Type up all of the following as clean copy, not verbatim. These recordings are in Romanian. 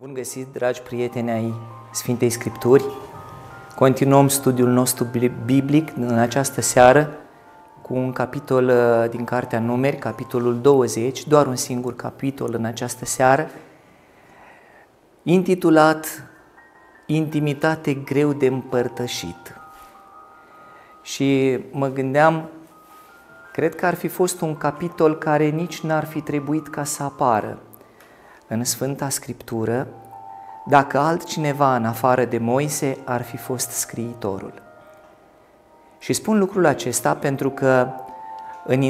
Bun găsit, dragi prieteni ai Sfintei Scripturi! Continuăm studiul nostru biblic în această seară cu un capitol din Cartea Numeri, capitolul 20, doar un singur capitol în această seară, intitulat Intimitate greu de împărtășit. Și mă gândeam, cred că ar fi fost un capitol care nici n-ar fi trebuit ca să apară în Sfânta Scriptură, dacă altcineva în afară de Moise ar fi fost scriitorul. Și spun lucrul acesta pentru că în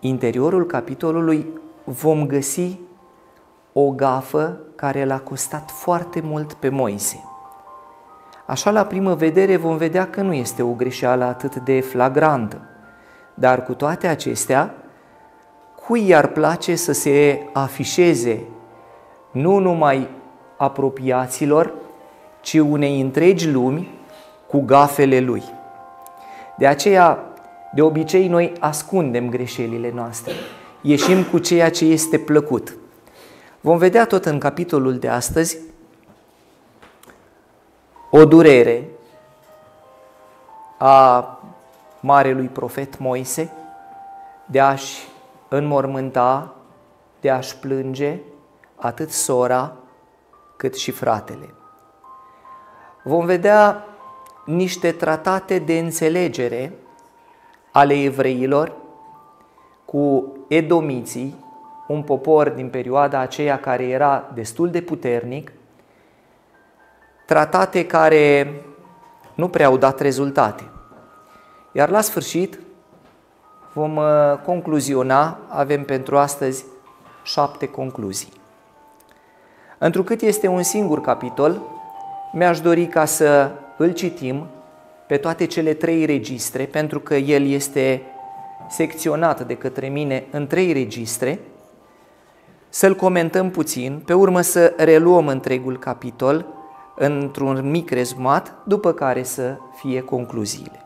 interiorul capitolului vom găsi o gafă care l-a costat foarte mult pe Moise. Așa, la primă vedere, vom vedea că nu este o greșeală atât de flagrantă, dar cu toate acestea, cui i-ar place să se afișeze nu numai apropiaților, ci unei întregi lumi cu gafele lui. De aceea, de obicei, noi ascundem greșelile noastre, ieșim cu ceea ce este plăcut. Vom vedea tot în capitolul de astăzi o durere a marelui profet Moise de a-și înmormânta, de a-și plânge atât sora cât și fratele. Vom vedea niște tratate de înțelegere ale evreilor cu edomiții, un popor din perioada aceea care era destul de puternic, tratate care nu prea au dat rezultate. Iar la sfârșit vom concluziona, avem pentru astăzi 7 concluzii. Întrucât este un singur capitol, mi-aș dori ca să îl citim pe toate cele 3 registre, pentru că el este secționat de către mine în 3 registre, să-l comentăm puțin, pe urmă să reluăm întregul capitol într-un mic rezumat, după care să fie concluziile.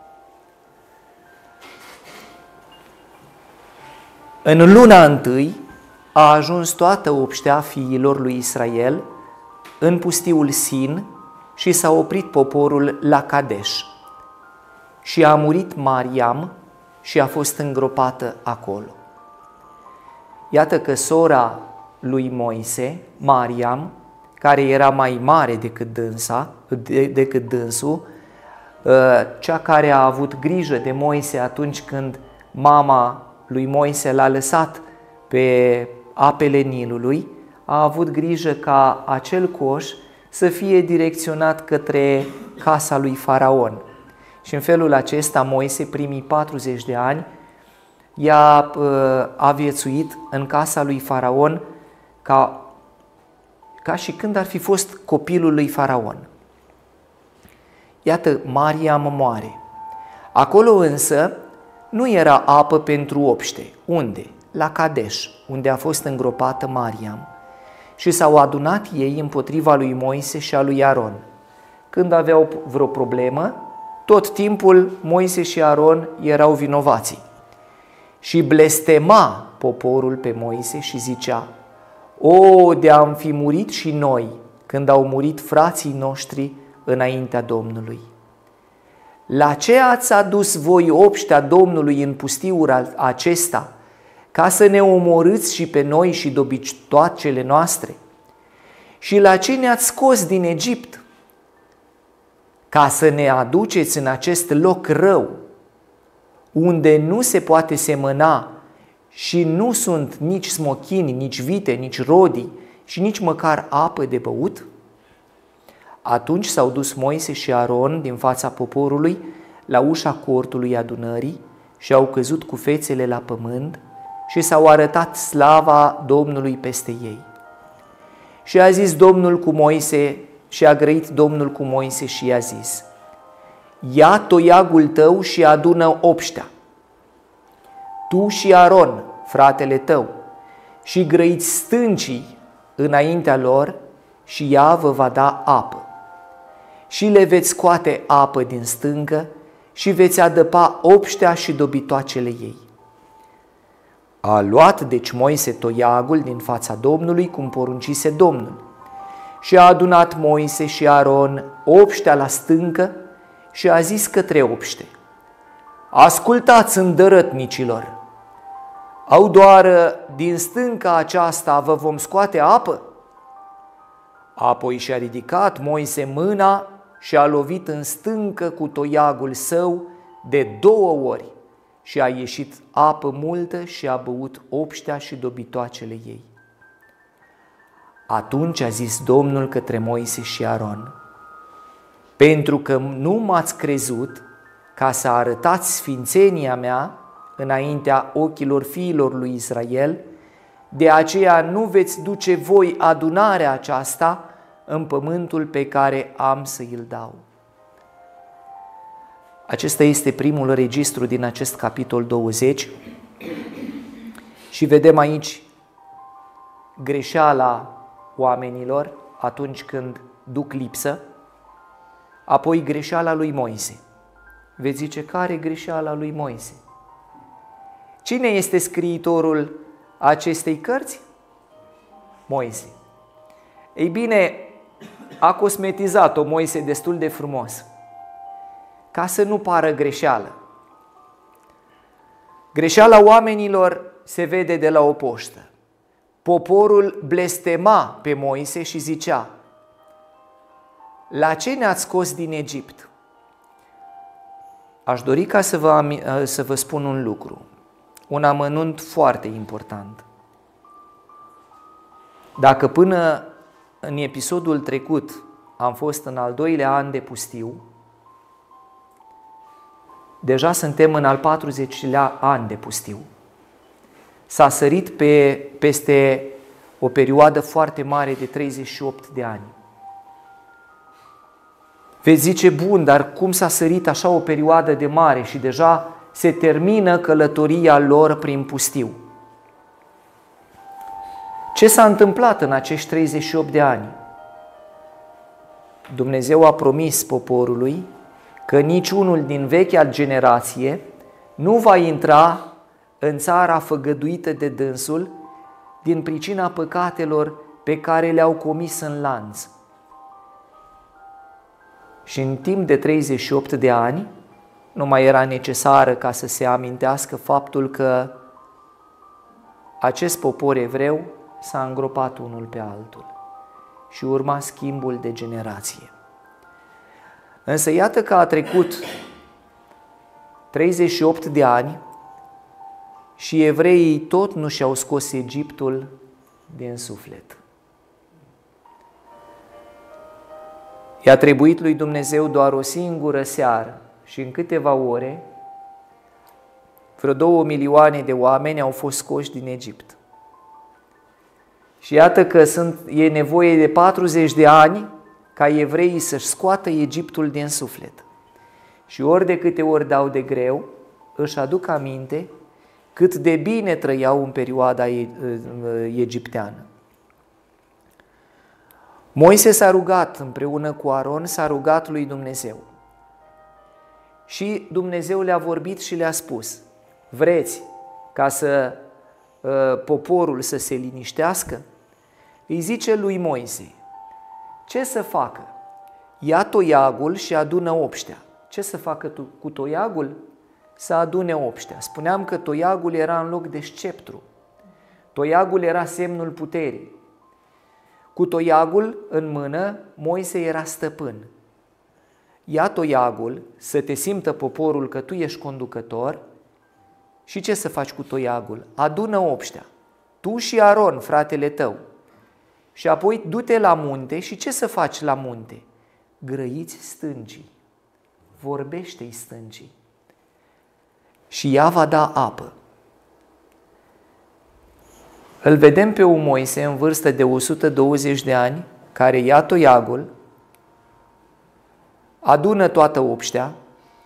În luna întâi a ajuns toată obștea fiilor lui Israel în pustiul Sin și s-a oprit poporul la Kadesh. Și a murit Mariam și a fost îngropată acolo. Iată că sora lui Moise, Mariam, care era mai mare decât dânsul, cea care a avut grijă de Moise atunci când mama lui Moise l-a lăsat pe apele Nilului, a avut grijă ca acel coș să fie direcționat către casa lui Faraon. Și în felul acesta Moise, primii 40 de ani, a viețuit în casa lui Faraon ca și când ar fi fost copilul lui Faraon. Iată, Mariam moare. Acolo însă nu era apă pentru obște. Unde? La Kadesh, unde a fost îngropată Mariam. Și s-au adunat ei împotriva lui Moise și a lui Aron. Când aveau vreo problemă, tot timpul Moise și Aron erau vinovații. Și blestema poporul pe Moise și zicea: O, de-am fi murit și noi când au murit frații noștri înaintea Domnului. La ce ați adus voi obștea Domnului în pustiul acesta, ca să ne omorâți și pe noi și dobitoacele noastre? Și la ce ne-ați scos din Egipt? Ca să ne aduceți în acest loc rău, unde nu se poate semăna și nu sunt nici smochini, nici vite, nici rodii și nici măcar apă de băut? Atunci s-au dus Moise și Aron din fața poporului la ușa cortului adunării și au căzut cu fețele la pământ și s-au arătat slava Domnului peste ei. Și a zis Domnul cu Moise, și a grăit Domnul cu Moise și i-a zis: Ia toiagul tău și adună obștea, tu și Aron, fratele tău, și grăiți stâncii înaintea lor și ea vă va da apă. Și le veți scoate apă din stâncă și veți adăpa obștea și dobitoacele ei. A luat deci Moise toiagul din fața Domnului, cum poruncise Domnul, Și a adunat Moise și Aron obștea la stâncă și a zis către obște: ascultați, îndărătnicilor, au doar din stânca aceasta vă vom scoate apă? Apoi și-a ridicat Moise mâna și a lovit în stâncă cu toiagul său de 2 ori și a ieșit apă multă și a băut obștea și dobitoacele ei. Atunci a zis Domnul către Moise și Aron: pentru că nu m-ați crezut ca să arătați sfințenia mea înaintea ochilor fiilor lui Israel, de aceea nu veți duce voi adunarea aceasta în pământul pe care am să îl dau. Acesta este primul registru din acest capitol 20 și vedem aici greșeala oamenilor atunci când duc lipsă, apoi greșeala lui Moise. Veți zice, care e greșeala lui Moise? Cine este scriitorul acestei cărți? Moise. Ei bine, a cosmetizat-o Moise destul de frumos, ca să nu pară greșeală. Greșeala oamenilor se vede de la o poștă. Poporul blestema pe Moise și zicea: la ce ne-ați scos din Egipt? Aș dori ca să vă spun un lucru, un amănunt foarte important. Dacă până în episodul trecut am fost în al 2-lea an de pustiu, deja suntem în al 40-lea an de pustiu. S-a sărit peste o perioadă foarte mare de 38 de ani. Veți zice, bun, dar cum s-a sărit așa o perioadă de mare și deja se termină călătoria lor prin pustiu? Ce s-a întâmplat în acești 38 de ani? Dumnezeu a promis poporului că niciunul din vechea generație nu va intra în țara făgăduită de dânsul din pricina păcatelor pe care le-au comis în lanț. Și în timp de 38 de ani nu mai era necesară ca să se amintească faptul că acest popor evreu s-a îngropat unul pe altul și urma schimbul de generație. Însă iată că a trecut 38 de ani și evreii tot nu și-au scos Egiptul din suflet. I-a trebuit lui Dumnezeu doar o singură seară și în câteva ore vreo 2 milioane de oameni au fost scoși din Egipt. Și iată că e nevoie de 40 de ani ca evreii să-și scoată Egiptul din suflet. Și ori de câte ori dau de greu, își aduc aminte cât de bine trăiau în perioada egipteană. Moise s-a rugat împreună cu Aron, s-a rugat lui Dumnezeu. Și Dumnezeu le-a vorbit și le-a spus: vreți ca poporul să se liniștească? Îi zice lui Moise: ce să facă? Ia toiagul și adună obștea. Ce să facă cu toiagul? Să adune obștea. Spuneam că toiagul era în loc de sceptru. Toiagul era semnul puterii. Cu toiagul în mână, Moise era stăpân. Ia toiagul, să te simtă poporul că tu ești conducător. Și ce să faci cu toiagul? Adună obștea. Tu și Aron, fratele tău. Și apoi du-te la munte și ce să faci la munte? Grăiți stâncii. Vorbește-i stâncii. Și ea va da apă. Îl vedem pe un Moise în vârstă de 120 de ani, care ia toiagul, adună toată obștea,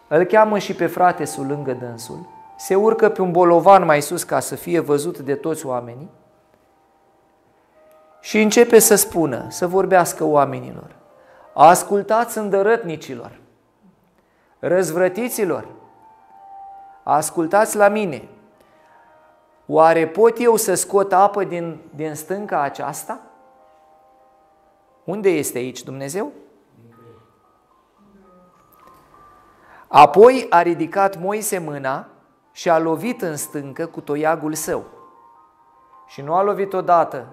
îl cheamă și pe fratesul lângă dânsul, se urcă pe un bolovan mai sus ca să fie văzut de toți oamenii și începe să spună, să vorbească oamenilor: ascultați, îndărătnicilor, răzvrătiților, ascultați la mine. Oare pot eu să scot apă din stânca aceasta? Unde este aici Dumnezeu? Apoi a ridicat Moise mâna și a lovit în stâncă cu toiagul său. Și nu a lovit odată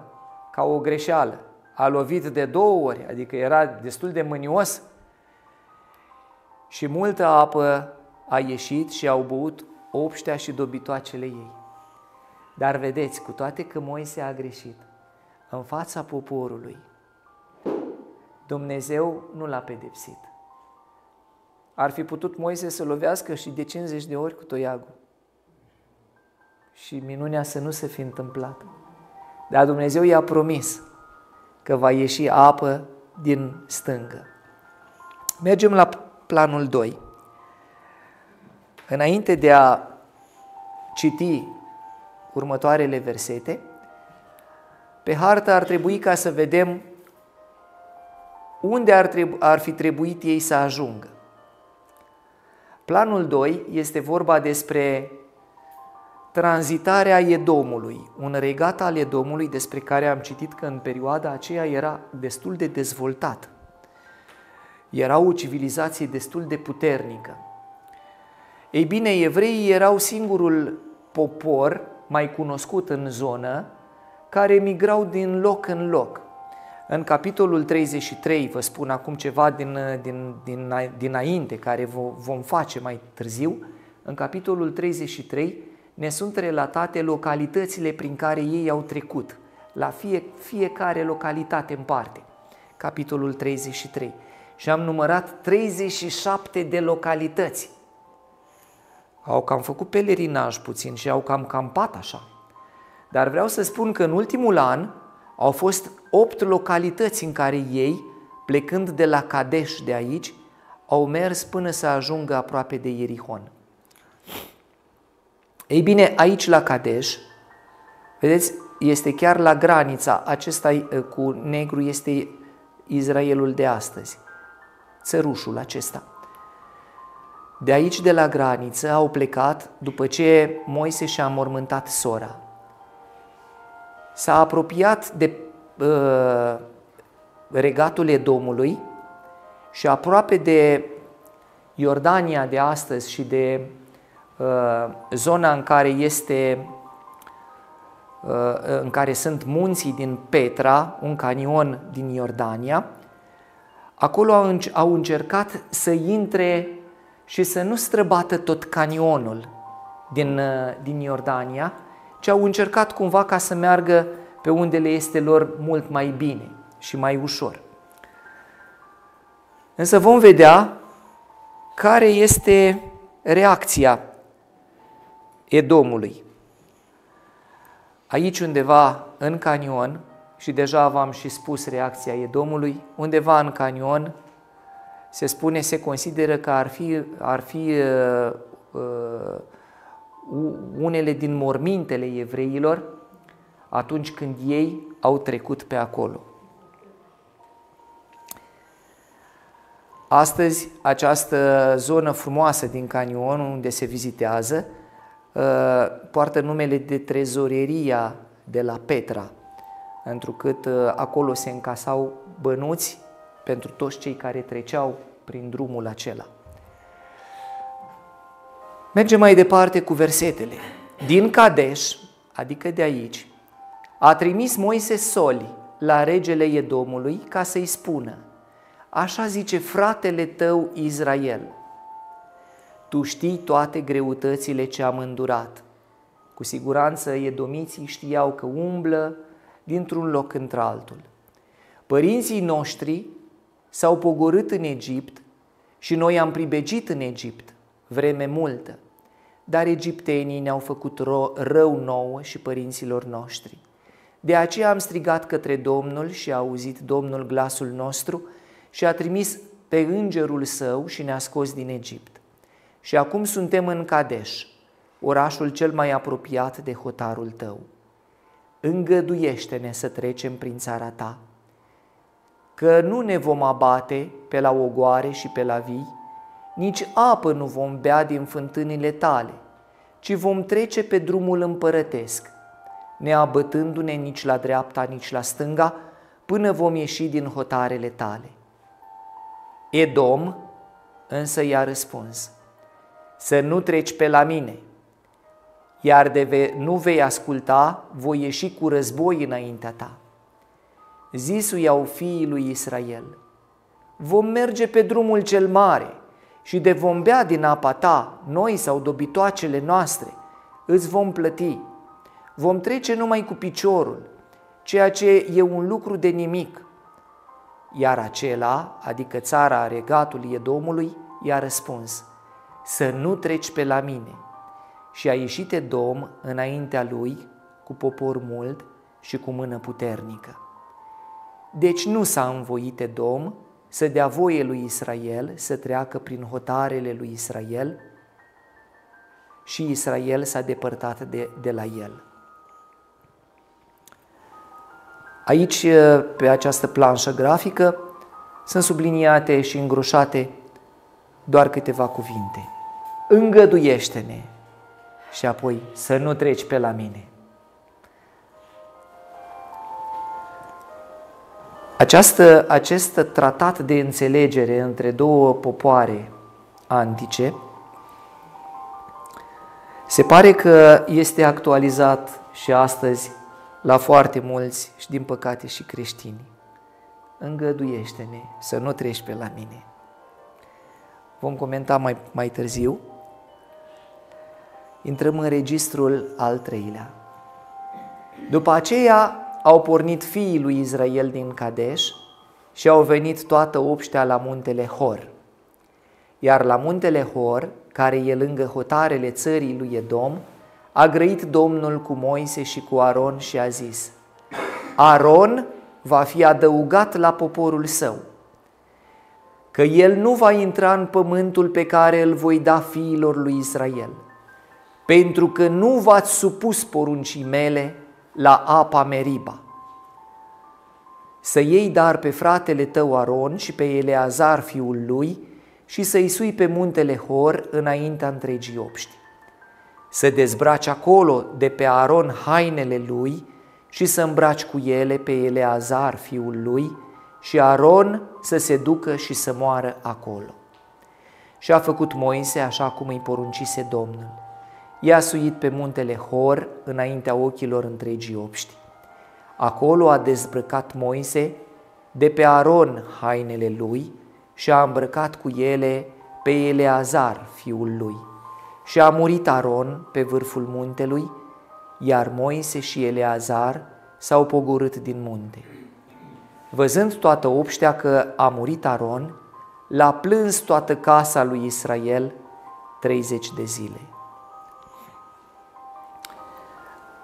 ca o greșeală, a lovit de 2 ori, adică era destul de mânios și multă apă a ieșit și au băut obștea și dobitoacele ei. Dar vedeți, cu toate că Moise a greșit în fața poporului, Dumnezeu nu l-a pedepsit. Ar fi putut Moise să lovească și de 50 de ori cu toiagul și minunea să nu se fi întâmplat. Dar Dumnezeu i-a promis că va ieși apă din stâncă. Mergem la planul 2. Înainte de a citi următoarele versete, pe hartă ar trebui ca să vedem unde ar fi trebuit ei să ajungă. Planul 2 este vorba despre tranzitarea Edomului, un regat al Edomului despre care am citit că în perioada aceea era destul de dezvoltat. Era o civilizație destul de puternică. Ei bine, evreii erau singurul popor mai cunoscut în zonă care migrau din loc în loc. În capitolul 33, vă spun acum ceva dinainte, care vom face mai târziu, în capitolul 33 ne sunt relatate localitățile prin care ei au trecut, la fiecare localitate în parte. Capitolul 33. Și am numărat 37 de localități. Au cam făcut pelerinaj puțin și au cam campat așa. Dar vreau să spun că în ultimul an au fost 8 localități în care ei, plecând de la Kadesh de aici, au mers până să ajungă aproape de Ierihon. Ei bine, aici la Kadesh, vedeți, este chiar la granița, acesta cu negru este Israelul de astăzi, țărușul acesta. De aici, de la graniță, au plecat după ce Moise și-a înmormântat sora. S-a apropiat de regatul Edomului și aproape de Iordania de astăzi și de zona în care sunt munții din Petra, un canion din Iordania. Acolo au încercat să intre și să nu străbată tot canionul din Iordania, ci au încercat cumva ca să meargă pe unde le este lor mult mai bine și mai ușor. Însă vom vedea care este reacția Edomului. Aici undeva în canion, și deja v-am și spus reacția Edomului, undeva în canion se consideră că ar fi unele din mormintele evreilor atunci când ei au trecut pe acolo. Astăzi, această zonă frumoasă din canion unde se vizitează poartă numele de trezoreria de la Petra, întrucât acolo se încasau bănuți pentru toți cei care treceau prin drumul acela. Mergem mai departe cu versetele. Din Kadesh, adică de aici, a trimis Moise soli la regele Edomului ca să-i spună: așa zice fratele tău Israel, tu știi toate greutățile ce am îndurat. Cu siguranță edomiții știau că umblă dintr-un loc într-altul. Părinții noștri s-au pogorât în Egipt și noi am pribegit în Egipt vreme multă, dar egiptenii ne-au făcut rău nouă și părinților noștri. De aceea am strigat către Domnul și a auzit Domnul glasul nostru și a trimis pe îngerul său și ne-a scos din Egipt. Și acum suntem în Kadesh, orașul cel mai apropiat de hotarul tău. Îngăduiește-ne să trecem prin țara ta, că nu ne vom abate pe la ogoare și pe la vii, nici apă nu vom bea din fântânile tale, ci vom trece pe drumul împărătesc, neabătându-ne nici la dreapta, nici la stânga, până vom ieși din hotarele tale. Edom însă i-a răspuns: să nu treci pe la mine, iar nu vei asculta, voi ieși cu război înaintea ta. Zisuiau fiii lui Israel: vom merge pe drumul cel mare și de vom bea din apa ta, noi sau dobitoacele noastre, îți vom plăti. Vom trece numai cu piciorul, ceea ce e un lucru de nimic. Iar acela, adică țara regatului Edomului, i-a răspuns: să nu treci pe la mine. Și a ieșit Edom înaintea lui cu popor mult și cu mână puternică. Deci nu s-a învoit Edom să dea voie lui Israel să treacă prin hotarele lui Israel și Israel s-a depărtat de la el. Aici, pe această planșă grafică, sunt subliniate și îngroșate doar câteva cuvinte. Îngăduiește-ne și apoi să nu treci pe la mine. Acest tratat de înțelegere între două popoare antice se pare că este actualizat și astăzi la foarte mulți și din păcate și creștini. Îngăduiește-ne să nu treci pe la mine. Vom comenta mai târziu. Intrăm în registrul al treilea. După aceea au pornit fiii lui Israel din Kadesh și au venit toată obștea la muntele Hor. Iar la muntele Hor, care e lângă hotarele țării lui Edom, a grăit Domnul cu Moise și cu Aron și a zis: Aron va fi adăugat la poporul său, că el nu va intra în pământul pe care îl voi da fiilor lui Israel, pentru că nu v-ați supus poruncii mele la apa Meriba. Să iei dar pe fratele tău Aron și pe Eleazar fiul lui și să-i sui pe muntele Hor înaintea întregii obști. Să dezbraci acolo de pe Aron hainele lui și să îmbraci cu ele pe Eleazar fiul lui și Aron să se ducă și să moară acolo. Și a făcut Moise așa cum îi poruncise Domnul. I-a suit pe muntele Hor înaintea ochilor întregii obști. Acolo a dezbrăcat Moise de pe Aron hainele lui și a îmbrăcat cu ele pe Eleazar fiul lui. Și a murit Aron pe vârful muntelui, iar Moise și Eleazar s-au pogorât din munte. Văzând toată obștea că a murit Aron, l-a plâns toată casa lui Israel 30 de zile.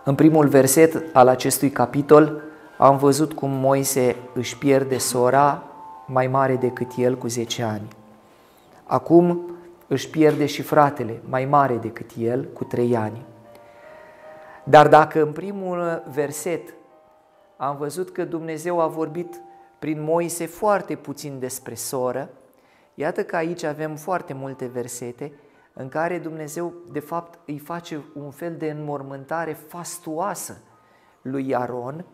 În primul verset al acestui capitol am văzut cum Moise își pierde sora mai mare decât el cu 10 ani. Acum își pierde și fratele mai mare decât el cu 3 ani. Dar dacă în primul verset am văzut că Dumnezeu a vorbit prin Moise foarte puțin despre soră, iată că aici avem foarte multe versete în care Dumnezeu, de fapt, îi face un fel de înmormântare fastuoasă lui Aron,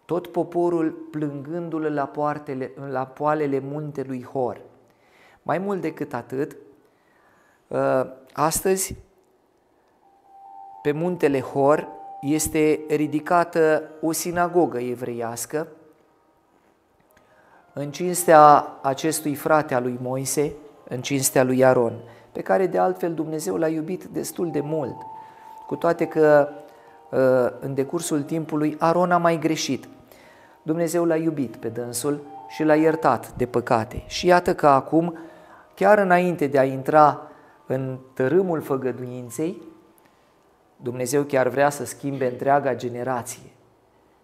tot poporul plângându-l la poalele muntelui Hor. Mai mult decât atât, astăzi, pe muntele Hor este ridicată o sinagogă evreiască în cinstea acestui frate al lui Moise, în cinstea lui Aron, pe care de altfel Dumnezeu l-a iubit destul de mult, cu toate că în decursul timpului Aron a mai greșit. Dumnezeu l-a iubit pe dânsul și l-a iertat de păcate. Și iată că acum, chiar înainte de a intra în tărâmul făgăduinței, Dumnezeu chiar vrea să schimbe întreaga generație.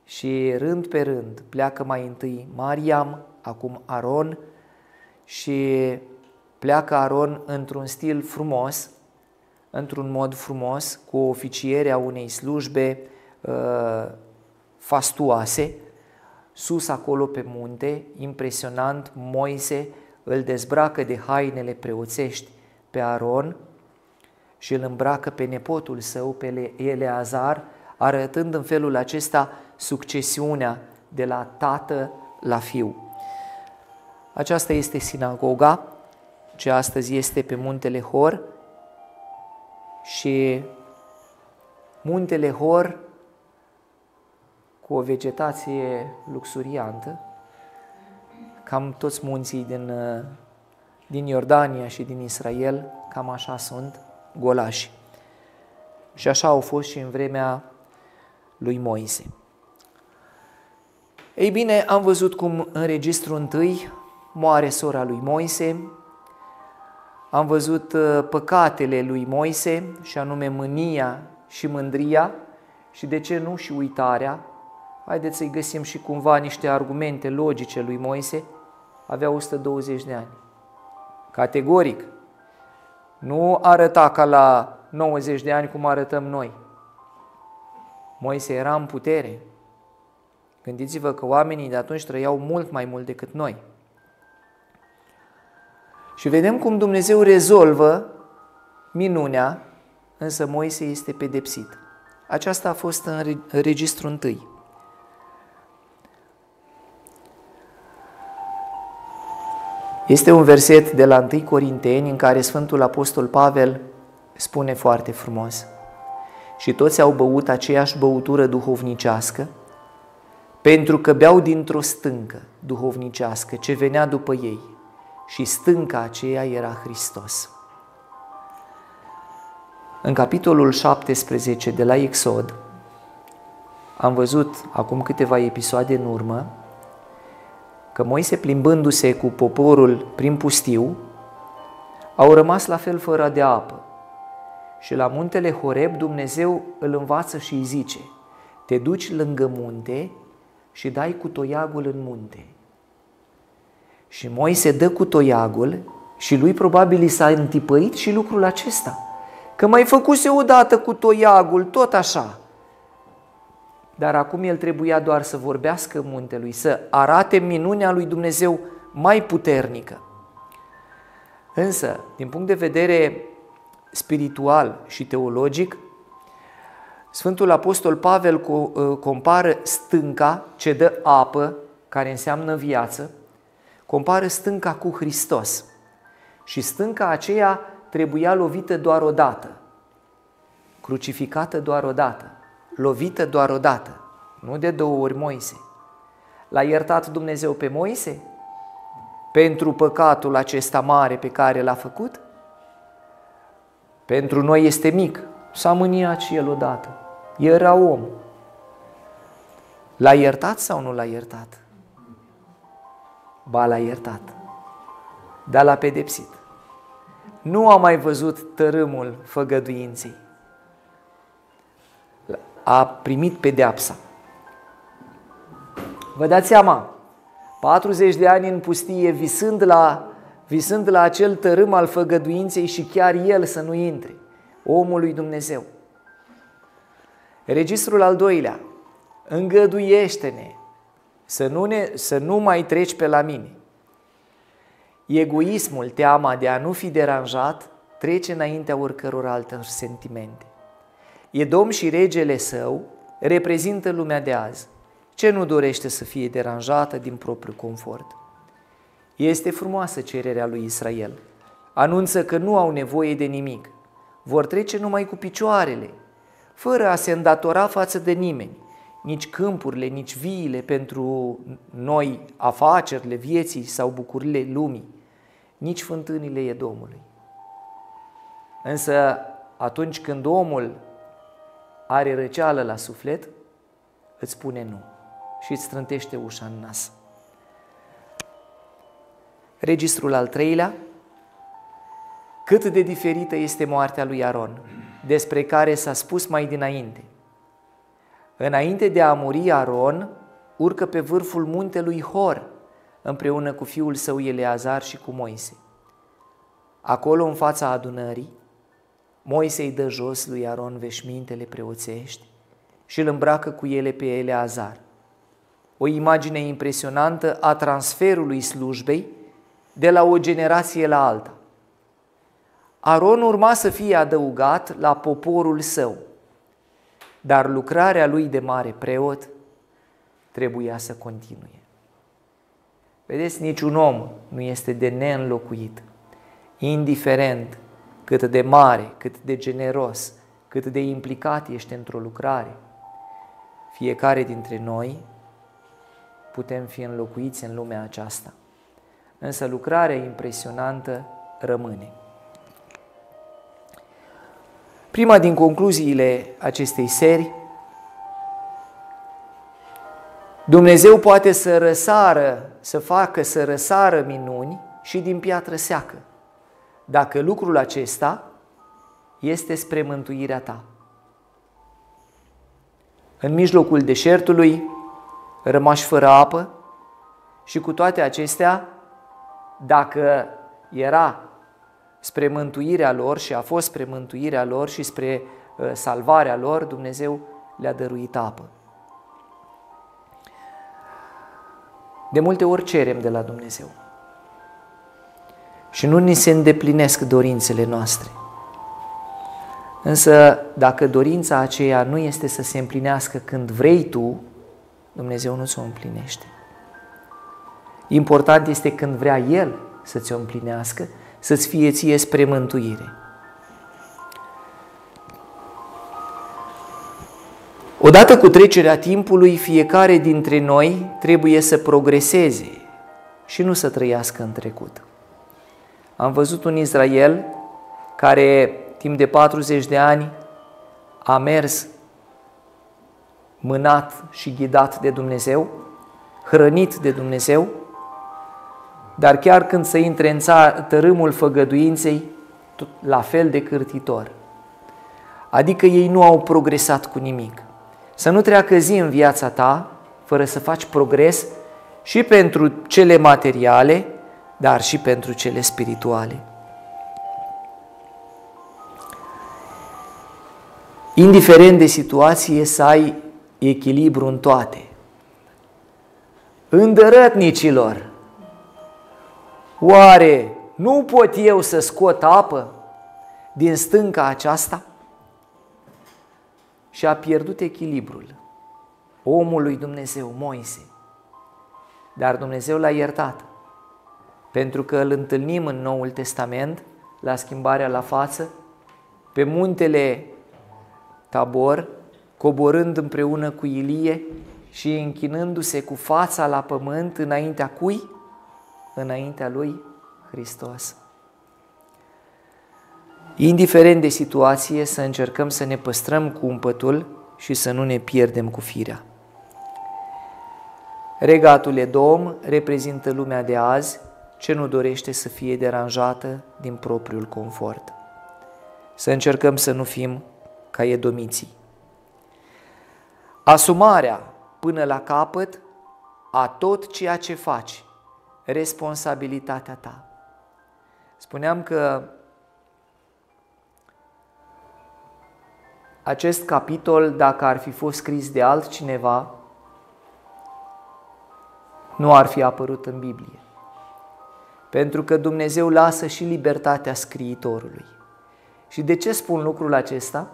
Și rând pe rând pleacă mai întâi Mariam, acum Aron, și pleacă Aron într-un stil frumos, într-un mod frumos, cu oficierea unei slujbe fastuoase, sus acolo pe munte, impresionant. Moise îl dezbracă de hainele preoțești pe Aron și îl îmbracă pe nepotul său, pe Eleazar, arătând în felul acesta succesiunea de la tată la fiu. Aceasta este sinagoga, ce astăzi este pe muntele Hor, și muntele Hor, cu o vegetație luxuriantă, cam toți munții din Iordania și din Israel, cam așa sunt, golași. Și așa au fost și în vremea lui Moise. Ei bine, am văzut cum în registrul 1 moare sora lui Moise, am văzut păcatele lui Moise, și anume mânia și mândria, și de ce nu și uitarea. Haideți să-i găsim și cumva niște argumente logice lui Moise. Avea 120 de ani. Categoric. Nu arăta ca la 90 de ani cum arătăm noi. Moise era în putere. Gândiți-vă că oamenii de atunci trăiau mult mai mult decât noi. Și vedem cum Dumnezeu rezolvă minunea, însă Moise este pedepsit. Aceasta a fost în registrul 1. Este un verset de la 1 Corinteni în care Sfântul Apostol Pavel spune foarte frumos: și toți au băut aceeași băutură duhovnicească, pentru că beau dintr-o stâncă duhovnicească ce venea după ei, și stânca aceea era Hristos. În capitolul 17 de la Exod am văzut acum câteva episoade în urmă că Moise, plimbându-se cu poporul prin pustiu, au rămas la fel fără de apă. Și la muntele Horeb Dumnezeu îl învață și îi zice: te duci lângă munte și dai cu toiagul în munte. Și Moise dă cu toiagul și lui probabil i s-a întipărit și lucrul acesta, că mai făcuse odată cu toiagul, tot așa. Dar acum el trebuia doar să vorbească muntelui, să arate minunea lui Dumnezeu mai puternică. Însă, din punct de vedere spiritual și teologic, Sfântul Apostol Pavel compară stânca ce dă apă, care înseamnă viață, compară stânca cu Hristos. Și stânca aceea trebuia lovită doar o dată, crucificată doar o dată, lovită doar o dată, nu de 2 ori Moise. L-a iertat Dumnezeu pe Moise pentru păcatul acesta mare pe care l-a făcut? Pentru noi este mic, s-a mâniat și el odată. Era om. L-a iertat sau nu l-a iertat? Ba, l-a iertat, dar l-a pedepsit. Nu a mai văzut tărâmul făgăduinței. A primit pedeapsa. Vă dați seama, 40 de ani în pustie, visând la acel tărâm al făgăduinței și chiar el să nu intre, omul lui Dumnezeu. Registrul al 2-lea: îngăduiește-ne să nu mai treci pe la mine. Egoismul, teama de a nu fi deranjat, trece înaintea oricăror alte sentimente. Edom și regele său reprezintă lumea de azi, ce nu dorește să fie deranjată din propriul confort. Este frumoasă cererea lui Israel. Anunță că nu au nevoie de nimic. Vor trece numai cu picioarele, fără a se îndatora față de nimeni, nici câmpurile, nici viile pentru noi, afacerile vieții sau bucurile lumii, nici fântânile Edomului. Însă atunci când omul are răceală la suflet, îți spune nu și îți strântește ușa în nas. Registrul al 3-lea: cât de diferită este moartea lui Aron, despre care s-a spus mai dinainte. Înainte de a muri, Aron urcă pe vârful muntelui Hor împreună cu fiul său Eleazar și cu Moise. Acolo, în fața adunării, Moise îi dă jos lui Aron veșmintele preoțești și îl îmbracă cu ele pe Eleazar. O imagine impresionantă a transferului slujbei de la o generație la alta. Aron urma să fie adăugat la poporul său, dar lucrarea lui de mare preot trebuia să continue. Vedeți, niciun om nu este de neînlocuit, indiferent cât de mare, cât de generos, cât de implicat ești într-o lucrare. Fiecare dintre noi putem fi înlocuiți în lumea aceasta. Însă lucrarea impresionantă rămâne. Prima din concluziile acestei serii: Dumnezeu poate să răsară, să facă să răsară minuni și din piatră seacă, dacă lucrul acesta este spre mântuirea ta. În mijlocul deșertului, rămași fără apă, și cu toate acestea, dacă era spre mântuirea lor și a fost spre mântuirea lor și spre salvarea lor, Dumnezeu le-a dăruit apă. De multe ori cerem de la Dumnezeu și nu ni se îndeplinesc dorințele noastre. Însă, dacă dorința aceea nu este să se împlinească când vrei tu, Dumnezeu nu ți-o împlinește. Important este când vrea El să ți-o împlinească, să-ți fie ție spre mântuire. Odată cu trecerea timpului, fiecare dintre noi trebuie să progreseze și nu să trăiască în trecut. Am văzut un Israel care timp de 40 de ani a mers mânat și ghidat de Dumnezeu, hrănit de Dumnezeu, dar chiar când se intre în tărâmul făgăduinței, la fel de cârtitor. Adică ei nu au progresat cu nimic. Să nu treacă zi în viața ta fără să faci progres și pentru cele materiale, dar și pentru cele spirituale. Indiferent de situație, să ai echilibru în toate. Îndărătnicilor, oare nu pot eu să scot apă din stânca aceasta? Și a pierdut echilibrul omul lui Dumnezeu, Moise. Dar Dumnezeu l-a iertat, pentru că îl întâlnim în Noul Testament, la schimbarea la față, pe muntele Tabor, coborând împreună cu Ilie și închinându-se cu fața la pământ înaintea cui? Înaintea lui Hristos. Indiferent de situație, să încercăm să ne păstrăm cumpătul și să nu ne pierdem cu firea. Regatul Edom reprezintă lumea de azi, ce nu dorește să fie deranjată din propriul confort. Să încercăm să nu fim ca edomiții. Asumarea până la capăt a tot ceea ce faci, responsabilitatea ta. Spuneam că acest capitol, dacă ar fi fost scris de altcineva, nu ar fi apărut în Biblie. Pentru că Dumnezeu lasă și libertatea scriitorului. Și de ce spun lucrul acesta?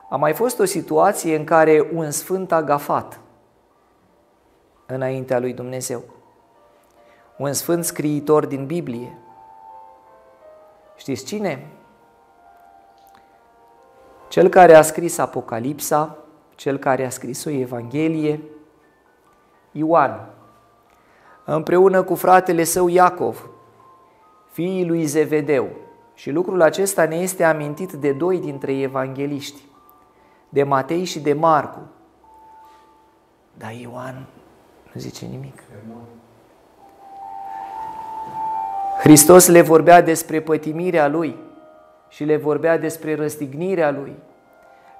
A mai fost o situație în care un sfânt a gafat înaintea lui Dumnezeu. Un sfânt scriitor din Biblie. Știți cine? Cel care a scris Apocalipsa, cel care a scris o Evanghelie, Ioan, împreună cu fratele său Iacov, fiii lui Zevedeu. Și lucrul acesta ne este amintit de doi dintre evangeliști, de Matei și de Marcu. Dar Ioan nu zice nimic. Hristos le vorbea despre pătimirea Lui și le vorbea despre răstignirea Lui,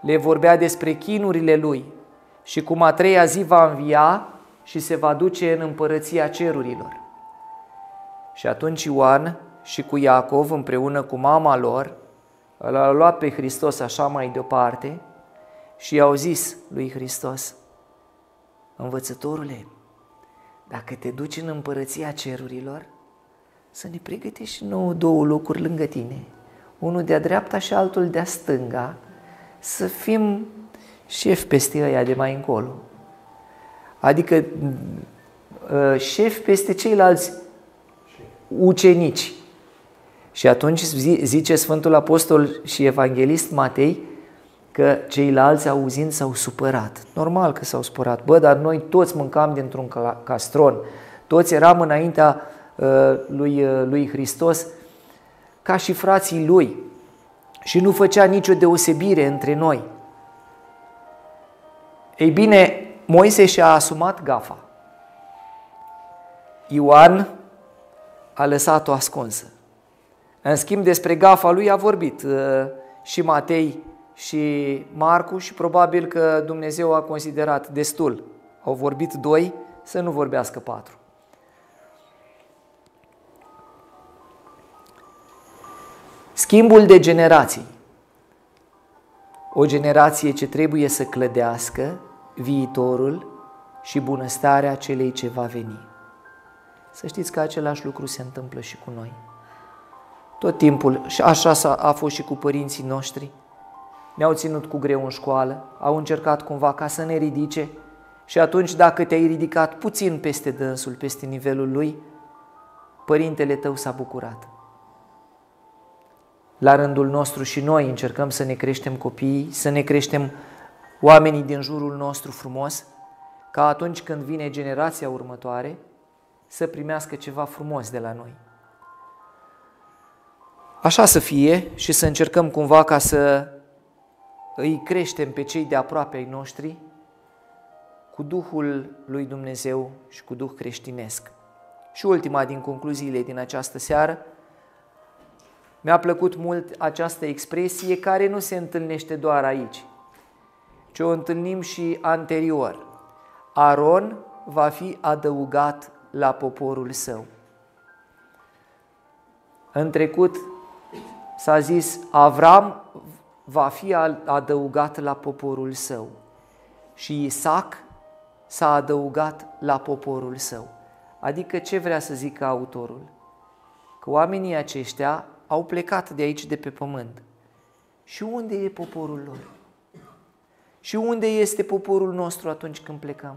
le vorbea despre chinurile Lui și cum a treia zi va învia și se va duce în împărăția cerurilor. Și atunci Ioan și cu Iacov, împreună cu mama lor, l-a luat pe Hristos așa mai departe și i-au zis lui Hristos: Învățătorule, dacă te duci în împărăția cerurilor, să ne pregătești și nouă două locuri lângă tine, unul de-a dreapta și altul de-a stânga, să fim șefi peste ăia de mai încolo. adică șef peste ceilalți ucenici. Și atunci zice Sfântul Apostol și Evanghelist Matei că ceilalți auzind s-au supărat. Normal că s-au supărat. Bă, dar noi toți mâncam dintr-un castron, toți eram înaintea lui Hristos ca și frații lui și nu făcea nicio deosebire între noi. Ei bine, Moise și-a asumat gafa. Ioan a lăsat-o ascunsă. În schimb, despre gafa lui a vorbit și Matei și Marcu și probabil că Dumnezeu a considerat destul. Au vorbit 2, să nu vorbească 4. Schimbul de generații. O generație ce trebuie să clădească viitorul și bunăstarea celei ce va veni. Să știți că același lucru se întâmplă și cu noi. Tot timpul, și așa a fost și cu părinții noștri, ne-au ținut cu greu în școală, au încercat cumva ca să ne ridice și atunci dacă te-ai ridicat puțin peste dânsul, peste nivelul lui, părintele tău s-a bucurat. La rândul nostru și noi încercăm să ne creștem copiii, să ne creștem oamenii din jurul nostru frumos, ca atunci când vine generația următoare să primească ceva frumos de la noi. Așa să fie și să încercăm cumva ca să îi creștem pe cei de aproape ai noștri cu Duhul lui Dumnezeu și cu Duh creștinesc. Și ultima din concluziile din această seară, mi-a plăcut mult această expresie care nu se întâlnește doar aici, ci o întâlnim și anterior. Aron va fi adăugat la poporul său. În trecut s-a zis Avram va fi adăugat la poporul său și Isaac s-a adăugat la poporul său. Adică ce vrea să zică autorul? Că oamenii aceștia au plecat de aici, de pe pământ. Și unde e poporul lor? Și unde este poporul nostru atunci când plecăm?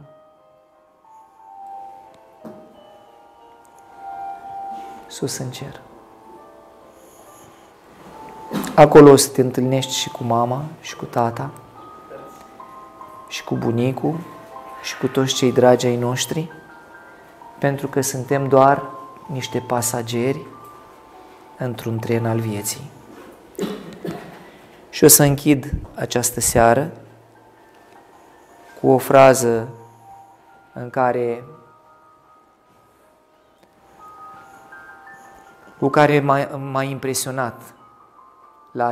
Sus în cer. Acolo o să te întâlnești și cu mama, și cu tata, și cu bunicul, și cu toți cei dragi ai noștri, pentru că suntem doar niște pasageri într-un tren al vieții. Și o să închid această seară cu o frază cu care m-a impresionat la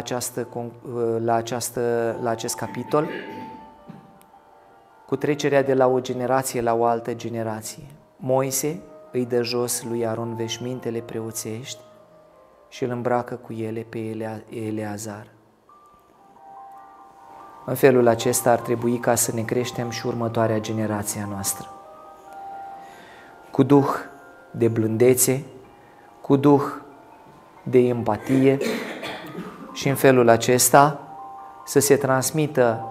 acest capitol, cu trecerea de la o generație la o altă generație. Moise îi dă jos lui Aron veșmintele preoțești și îl îmbracă cu ele pe Eleazar. În felul acesta ar trebui ca să ne creștem și următoarea generație a noastră. Cu duh de blândețe, cu duh de empatie și în felul acesta să se transmită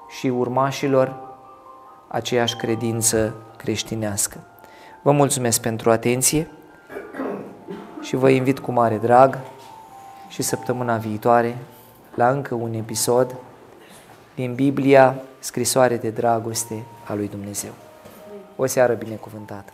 și urmașilor aceeași credință creștinească. Vă mulțumesc pentru atenție și vă invit cu mare drag și săptămâna viitoare la încă un episod din Biblia, scrisoare de dragoste a lui Dumnezeu. O seară binecuvântată!